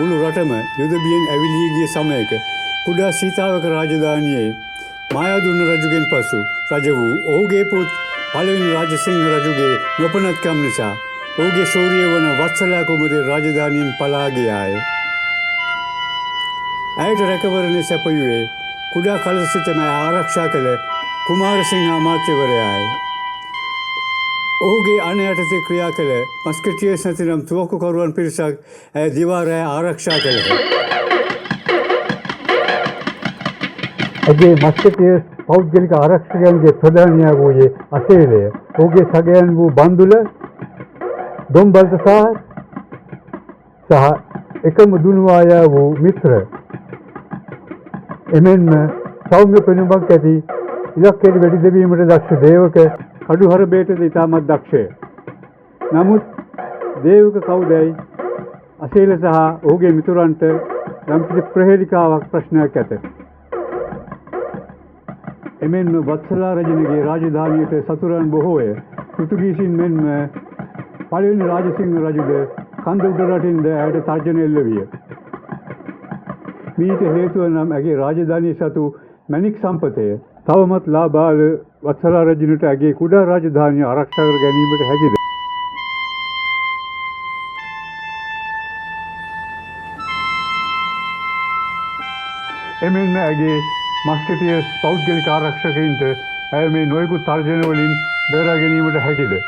මුළු රටම යුද බියෙන් ඇවිලී ගිය සමයක කුඩා සීතාවක රාජධානියේ මායාදුන්න රජුගෙන් පසු රජ වූ ඔහුගේ පුත් පළවෙනි රාජසිංහ රජුගේ නොපනත්කම් නිසා ඔහුගේ ශෞර්යය වන වත්සලා කුමරිය රාජධානියෙන් පලා ගියාය. ඇයට රැකවරණය සැපයුවේ කුඩා කල සිටම ආරක්ෂා කළ කුමාරසිංහ අමාත්‍යවරයාය. ඔහුගේ අණ යටතේ ක්‍රියා කළ මස්කටියර්ස් නැතිනම් තුවක්කුකරුවන් පිරිසක් ඇය දිවා රෑ ආරක්ෂා කළහ. ඇගේ මස්කටියර්ස් පෞද්ගලික ආරක්ෂකයන්ගේ ප්‍රධානියා වූයේ අසේලය. ඔහුගේ සගයන් වූ බන්දුල, දොම්බල්තසාර් සහ එකම දුනුවායා වූ මිත්‍ර. එමෙන්ම සෞම්‍ය පෙනුමක් ඇති ඉලක්කයට වෙඩි දැමීමට දක්ෂ දේවක කඩුහරබේටද ඉතාමත් දක්ෂය. නමුත් දේවක කවුදැයි අසේල සහ ඔහුගේ මිතුරන්ට යම්කිසි ප්‍රහේලිකාවක් ප්‍රශ්නයක් ඇත. එමෙන්ම වත්සලා රජුගේ රාජධානියට සතුරන් බොහෝය. පෘතුගීසින් මෙන්ම පළවෙනි රාජසිංහ රජුද කන්ද උඩ රටින්ද ඇයට තර්ජන එල්ල විය. මීට හේතුව නම් ඇගේ රාජධානිය සතු මැණික් සම්පතය තවමත් ලාබාල වත්සලා රජුට ඇගේ කුඩා රාජධානිය ආරක්ෂා කර ගැනීමට හැකිද? එමෙන්ම ඇගේ මස්කටියර්ස් පෞද්ගලික ආරක්ෂකයින්ට ඇය මේ නොයෙකුත් තර්ජන වලින් බේරා ගැනීමට හැකිද?